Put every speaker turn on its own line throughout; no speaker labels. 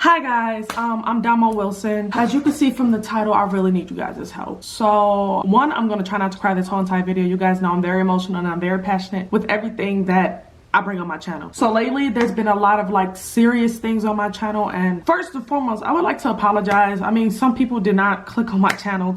Hi guys, I'm Domo Wilson. As you can see from the title, I really need you guys' help. So one, I'm gonna try not to cry this whole entire video. You guys know I'm very emotional and I'm very passionate with everything that I bring on my channel. So lately there's been a lot of serious things on my channel, and first and foremost I would like to apologize. I mean, some people did not click on my channel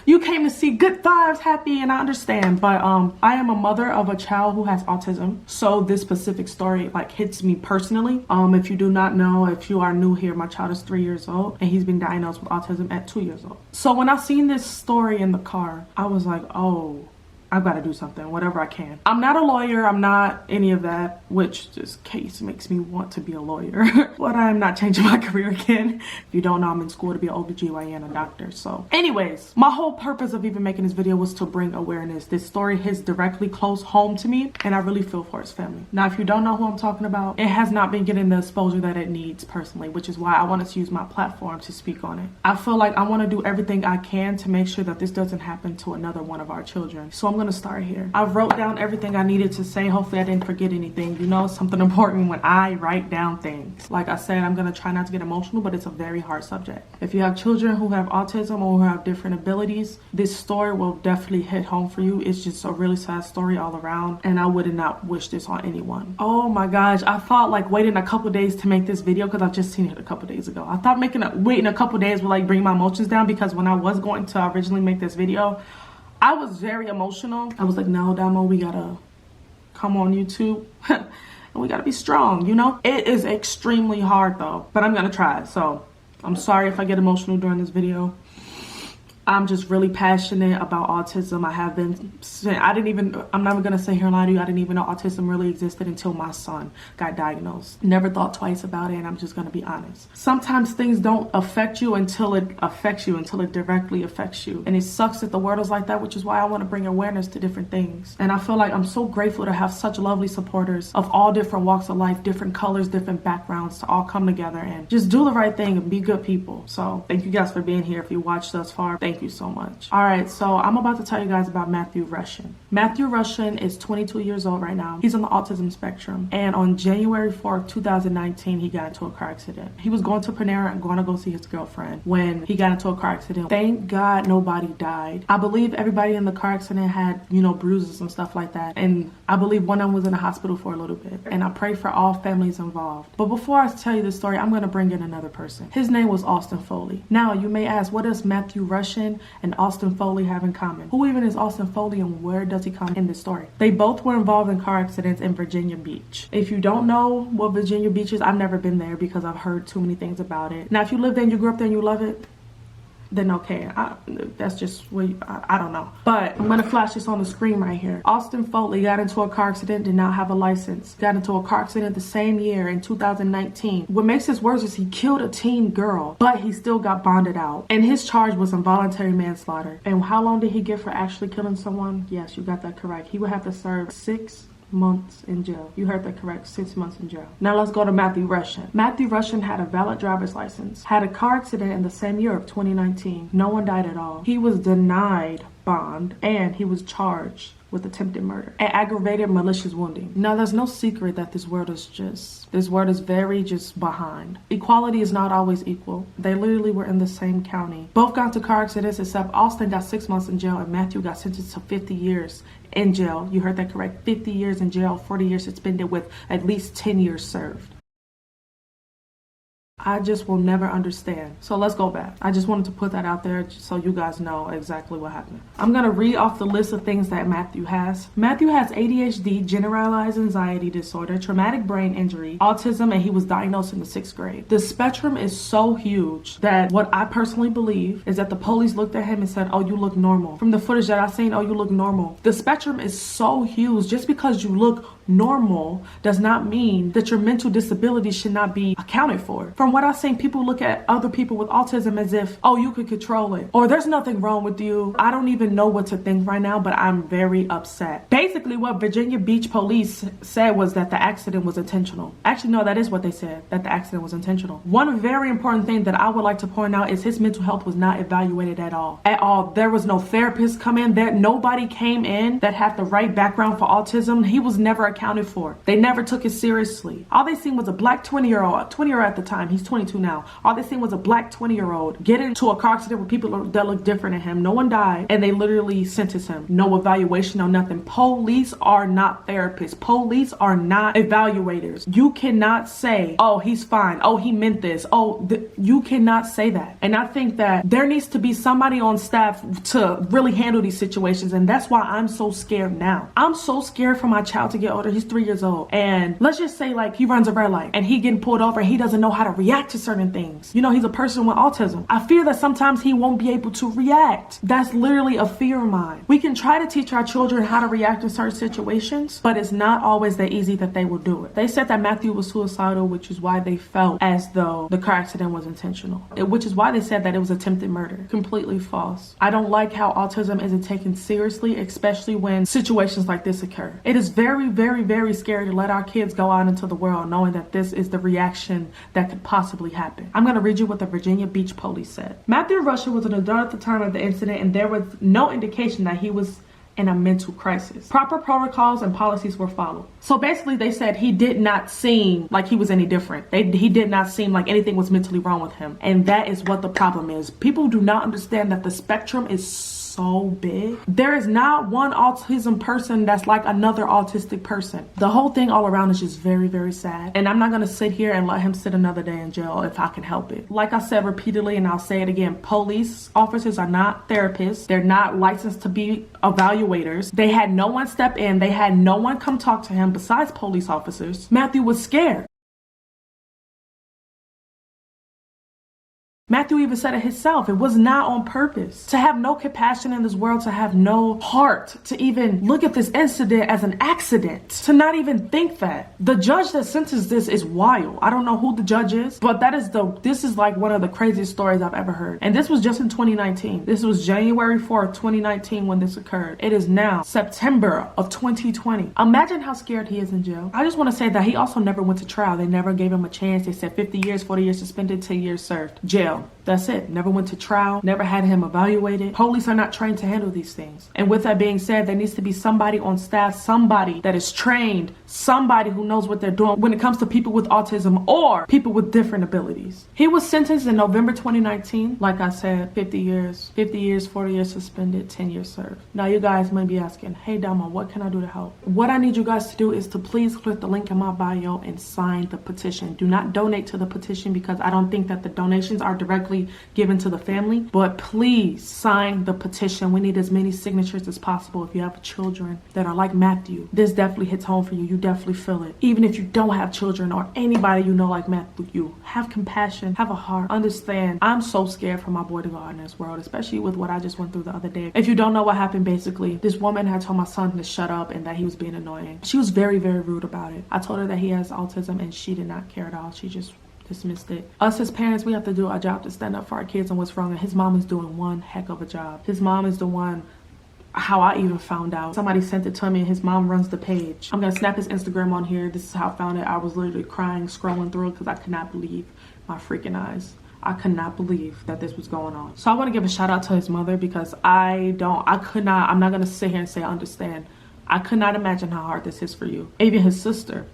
you came to see good vibes, happy, and I understand, but I am a mother of a child who has autism, so this specific story hits me personally. If you do not know, if you are new here, my child is 3 years old and he's been diagnosed with autism at 2 years old. So when I seen this story in the car, I was like, oh, I've got to do something, whatever I can. I'm not a lawyer, I'm not any of that, which this case makes me want to be a lawyer. But I'm not changing my career again. If you don't know, I'm in school to be an OBGYN, a doctor. So anyways, my whole purpose of even making this video was to bring awareness. This story hits directly close home to me, and I really feel for his family. Now, if you don't know who I'm talking about, it has not been getting the exposure that it needs personally, which is why I wanted to use my platform to speak on it. I feel like I want to do everything I can to make sure that this doesn't happen to another one of our children. So I'm gonna start here. I wrote down everything I needed to say. Hopefully I didn't forget anything. You know, something important when I write down things. Like I said, I'm gonna try not to get emotional, but it's a very hard subject. If you have children who have autism or who have different abilities, this story will definitely hit home for you. It's just a really sad story all around, and I would not wish this on anyone. Oh my gosh, I thought waiting a couple days to make this video, because I've just seen it a couple days ago. I thought waiting a couple days would bring my emotions down, because when I was going to originally make this video, I was very emotional. I was like, no, Domo, we gotta come on YouTube and we gotta be strong, you know? It is extremely hard though, but I'm gonna try. So I'm sorry if I get emotional during this video. I'm just really passionate about autism. I'm never gonna sit here and lie to you. I didn't even know autism really existed until my son got diagnosed. Never thought twice about it, and I'm just gonna be honest. Sometimes things don't affect you until it affects you, until it directly affects you. And it sucks that the world is like that, which is why I wanna bring awareness to different things. And I feel like I'm so grateful to have such lovely supporters of all different walks of life, different colors, different backgrounds, to all come together and just do the right thing and be good people. So thank you guys for being here. If you watched thus far, thank you so much. All right, so I'm about to tell you guys about Matthew Russian. Matthew Russian is 22 years old right now. He's on the autism spectrum, and on January 4th, 2019, he got into a car accident. He was going to Panera and going to go see his girlfriend when he got into a car accident. Thank God nobody died. I believe everybody in the car accident had, bruises and stuff like that, and I believe one of them was in the hospital for a little bit, and I pray for all families involved. But before I tell you the story, I'm going to bring in another person. His name was Austin Foley. Now, you may ask, what does Matthew Russian and Austin Foley have in common? Who even is Austin Foley, and where does he come in this story? They both were involved in car accidents in Virginia Beach. If you don't know what Virginia Beach is, I've never been there because I've heard too many things about it. Now, if you live there and you grew up there and you love it, then okay, that's just what I don't know. But I'm gonna flash this on the screen right here. Austin Foley got into a car accident, did not have a license. Got into a car accident the same year in 2019. What makes this worse is he killed a teen girl, but he still got bonded out. And his charge was involuntary manslaughter. And how long did he get for actually killing someone? Yes, you got that correct. He would have to serve 6 months in jail. You heard that correct, 6 months in jail. Now let's go to Matthew Russian. Matthew Russian had a valid driver's license, had a car accident in the same year of 2019. No one died at all. He was denied bond, and he was charged with attempted murder and aggravated malicious wounding. Now, there's no secret that this world is very behind. Equality is not always equal. They literally were in the same county. Both got into car accidents, except Austin got 6 months in jail and Matthew got sentenced to 50 years in jail. You heard that correct. 50 years in jail, 40 years suspended with at least 10 years served. I just will never understand. So let's go back. I just wanted to put that out there so you guys know exactly what happened. I'm gonna read off the list of things that Matthew has. Matthew has ADHD, generalized anxiety disorder, traumatic brain injury, autism, and he was diagnosed in the 6th grade. The spectrum is so huge that what I personally believe is that the police looked at him and said, oh, you look normal. From the footage that I've seen, oh, you look normal. The spectrum is so huge. Just because you look normal does not mean that your mental disability should not be accounted for. From what I've seen, people look at other people with autism as if, oh, you could control it, or there's nothing wrong with you. I don't even know what to think right now, but I'm very upset. Basically, what Virginia Beach police said was that the accident was intentional. Actually, no, that is what they said, that the accident was intentional. One very important thing that I would like to point out is his mental health was not evaluated at all. At all. There was no therapist come in there. Nobody came in that had the right background for autism. He was never accounted for. They never took it seriously. All they seen was a black 20-year-old at the time. He's 22 now. All they seen was a black 20-year-old get into a car accident with people that look different than him. No one died, and they literally sentenced him. No evaluation, no nothing. Police are not therapists. Police are not evaluators. You cannot say, oh, he's fine. Oh, he meant this. Oh, you cannot say that. And I think that there needs to be somebody on staff to really handle these situations. And that's why I'm so scared now. I'm so scared for my child to get older. He's 3 years old. And let's just say like he runs a red light and he getting pulled over and he doesn't know how to react to certain things. You know, he's a person with autism. I fear that sometimes he won't be able to react. That's literally a fear of mine. We can try to teach our children how to react in certain situations, but it's not always that easy that they will do it. They said that Matthew was suicidal, which is why they felt as though the car accident was intentional, which is why they said that it was attempted murder. Completely false. I don't like how autism isn't taken seriously, especially when situations like this occur. It is very, very, very scary to let our kids go out into the world knowing that this is the reaction that could possibly happen. I'm going to read you what the Virginia Beach police said. Matthew Rusher was an adult at the time of the incident, and there was no indication that he was in a mental crisis. Proper protocols and policies were followed. So basically they said he did not seem like he was any different. He did not seem like anything was mentally wrong with him. And that is what the problem is. People do not understand that the spectrum is so big. There is not one autism person that's like another autistic person. The whole thing all around is just very, very sad. And I'm not going to sit here and let him sit another day in jail if I can help it. Like I said repeatedly, and I'll say it again, police officers are not therapists. They're not licensed to be evaluators. They had no one step in. They had no one come talk to him besides police officers. Matthew was scared. Matthew even said it himself. It was not on purpose. To have no compassion in this world, to have no heart, to even look at this incident as an accident, to not even think that. The judge that sentenced this is wild. I don't know who the judge is, but this is like one of the craziest stories I've ever heard. And this was just in 2019. This was January 4th, 2019 when this occurred. It is now September of 2020. Imagine how scared he is in jail. I just want to say that he also never went to trial. They never gave him a chance. They said 50 years, 40 years suspended, 10 years served. Jail. That's it. Never went to trial, never had him evaluated. Police are not trained to handle these things. And with that being said, there needs to be somebody on staff, somebody that is trained, somebody who knows what they're doing when it comes to people with autism or people with different abilities. He was sentenced in November 2019. Like I said, 50 years, 40 years suspended, 10 years served. Now you guys might be asking, hey Domo, what can I do to help? What I need you guys to do is to please click the link in my bio and sign the petition. Do not donate to the petition because I don't think that the donations are directly given to the family, but please sign the petition. We need as many signatures as possible. If you have children that are like Matthew, this definitely hits home for you. You definitely feel it. Even if you don't have children or anybody you know like Matthew, have compassion, have a heart, understand. I'm so scared for my boy to go out in this world, especially with what I just went through the other day. If you don't know what happened, basically, this woman had told my son to shut up and that he was being annoying. She was very, very rude about it. I told her that he has autism and she did not care at all. She just dismissed it. Us as parents, we have to do our job to stand up for our kids and what's wrong. And his mom is doing one heck of a job. His mom is the one, how I even found out. Somebody sent it to me and his mom runs the page. I'm gonna snap his Instagram on here. This is how I found it. I was literally crying, scrolling through it because I could not believe my freaking eyes. I could not believe that this was going on. So I want to give a shout out to his mother because I'm not gonna sit here and say I understand. I could not imagine how hard this is for you. Even his sister,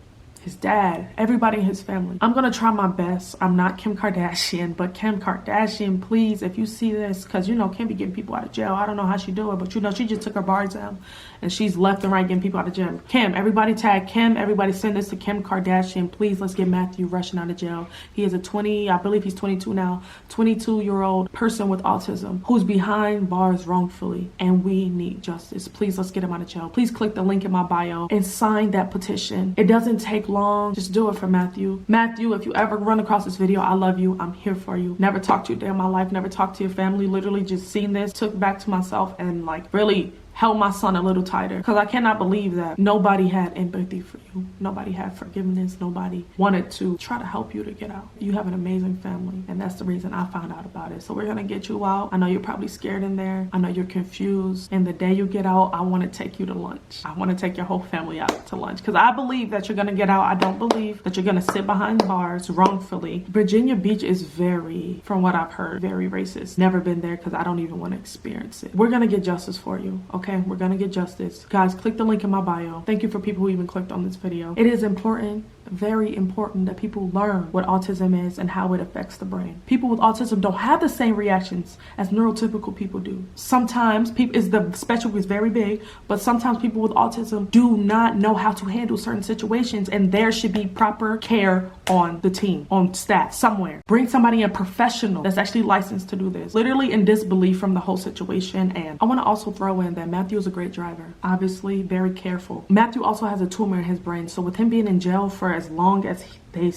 his dad, everybody in his family. I'm gonna try my best. I'm not Kim Kardashian, but Kim Kardashian, please, if you see this, because you know Kim be getting people out of jail. I don't know how she do it, but you know she just took her bar exam and she's left and right getting people out of jail. Kim, everybody tag Kim, everybody send this to Kim Kardashian. Please, let's get Matthew rushing out of jail. He is I believe he's 22 now, 22-year-old person with autism who's behind bars wrongfully, and we need justice. Please, let's get him out of jail. Please click the link in my bio and sign that petition. It doesn't take long. Just do it for Matthew. Matthew, if you ever run across this video, I love you. I'm here for you. Never talked to you a day in my life. Never talked to your family. Literally just seen this, took back to myself and like really held my son a little tighter because I cannot believe that nobody had empathy for you. Nobody had forgiveness. Nobody wanted to try to help you to get out. You have an amazing family, and that's the reason I found out about it. So we're gonna get you out. I know you're probably scared in there. I know you're confused. And the day you get out, I want to take you to lunch. I want to take your whole family out to lunch because I believe that you're gonna get out. I don't believe that you're gonna sit behind bars wrongfully. Virginia Beach is very, from what I've heard, very racist. Never been there because I don't even want to experience it. We're gonna get justice for you, okay? Okay, we're gonna get justice. Guys, click the link in my bio. Thank you for people who even clicked on this video. It is important, very important, that people learn what autism is and how it affects the brain. People with autism don't have the same reactions as neurotypical people do. Sometimes the spectrum is very big, but sometimes people with autism do not know how to handle certain situations, and there should be proper care on the team, on staff, somewhere. Bring somebody in professional that's actually licensed to do this. Literally in disbelief from the whole situation. And I want to also throw in that Matthew is a great driver. Obviously, very careful. Matthew also has a tumor in his brain, so with him being in jail for as long as they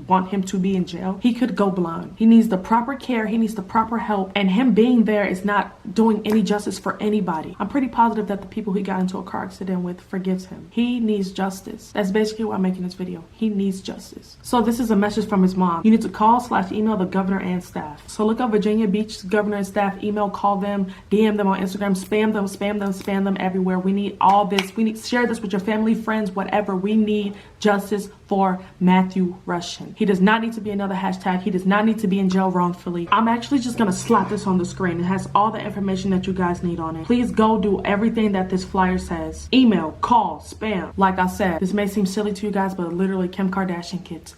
want him to be in jail, he could go blind. He needs the proper care, he needs the proper help, and him being there is not doing any justice for anybody. I'm pretty positive that the people he got into a car accident with forgives him. He needs justice. That's basically why I'm making this video. He needs justice. So this is a message from his mom. You need to call/email the governor and staff. So look up Virginia Beach governor and staff, email, call them, DM them on Instagram, spam them everywhere. We need all this. We need share this with your family, friends, whatever. We need justice for Matthew Russian. He does not need to be another hashtag. He does not need to be in jail wrongfully. I'm actually just gonna slap this on the screen. It has all the information that you guys need on it. Please go do everything that this flyer says. Email, call, spam. Like I said, this may seem silly to you guys, but literally Kim Kardashian kids.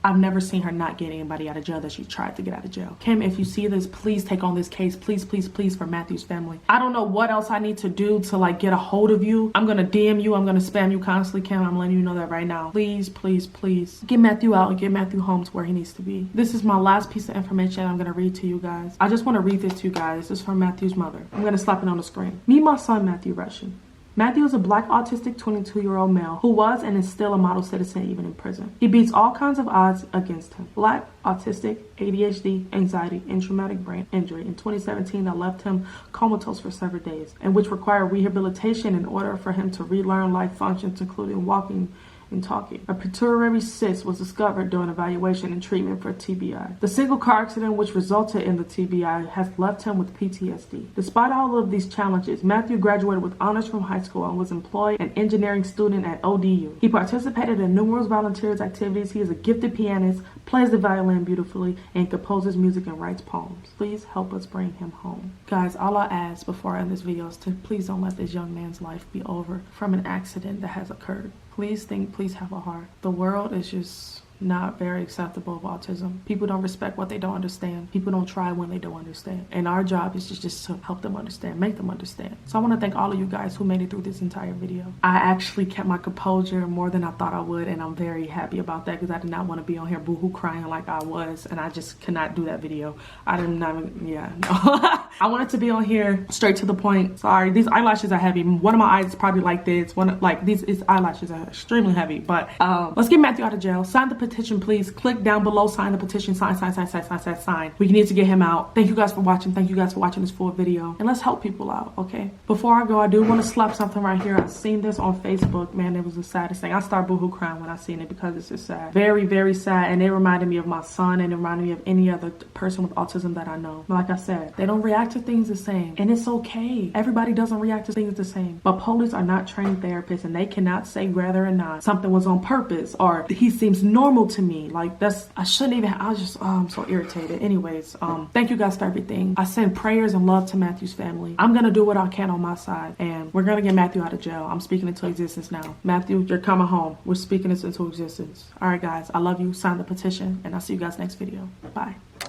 I've never seen her not get anybody out of jail that she tried to get out of jail. Kim, if you see this, please take on this case. Please, please, please, for Matthew's family. I don't know what else I need to do to like get a hold of you. I'm gonna DM you. I'm gonna spam you constantly, Kim. I'm letting you know that right now. Please, please, please get Matthew out and get Matthew home to where he needs to be. This is my last piece of information I'm gonna read to you guys. I just want to read this to you guys. This is from Matthew's mother. I'm gonna slap it on the screen. Meet my son, Matthew Russian. Matthew is a black autistic 22-year-old male who was and is still a model citizen even in prison. He beats all kinds of odds against him. Black, autistic, ADHD, anxiety, and traumatic brain injury in 2017 that left him comatose for several days, and which required rehabilitation in order for him to relearn life functions, including walking and talking. A pituitary cyst was discovered during evaluation and treatment for TBI. The single car accident which resulted in the TBI has left him with PTSD. Despite all of these challenges, Matthew graduated with honors from high school and was employed an engineering student at ODU. He participated in numerous volunteers activities. He is a gifted pianist, plays the violin beautifully, and composes music and writes poems. Please help us bring him home. Guys, all I ask before I end this video is to please don't let this young man's life be over from an accident that has occurred. Please think, please have a heart. The world is just not very acceptable of autism. People don't respect what they don't understand. People don't try when they don't understand. And our job is just to help them understand, make them understand. So I want to thank all of you guys who made it through this entire video. I actually kept my composure more than I thought I would, and I'm very happy about that because I did not want to be on here boohoo crying like I was, and I just could not do that video. I did not, yeah, no. I wanted to be on here straight to the point. Sorry, these eyelashes are heavy. One of my eyes is probably like this. These eyelashes are extremely heavy, but let's get Matthew out of jail. Sign the petition, please. Click down below, sign the petition, sign. We need to get him out. Thank you guys for watching. Thank you guys for watching this full video, and let's help people out, okay? Before I go, I do want to slap something right here. I've seen this on Facebook. Man, it was the saddest thing. I start boohoo crying when I seen it because it's just sad. Very, very sad, and it reminded me of my son, and it reminded me of any other person with autism that I know. But like I said, they don't react to things the same, and it's okay. Everybody doesn't react to things the same, but police are not trained therapists, and they cannot say whether or not something was on purpose or he seems normal to me. Like, that's, I shouldn't even, I was just, I'm so irritated. Anyways, thank you guys for everything. I send prayers and love to Matthew's family. I'm gonna do what I can on my side, and we're gonna get Matthew out of jail. I'm speaking into existence now. Matthew, you're coming home. We're speaking this into existence. All right, guys, I love you. Sign the petition, and I'll see you guys next video. Bye.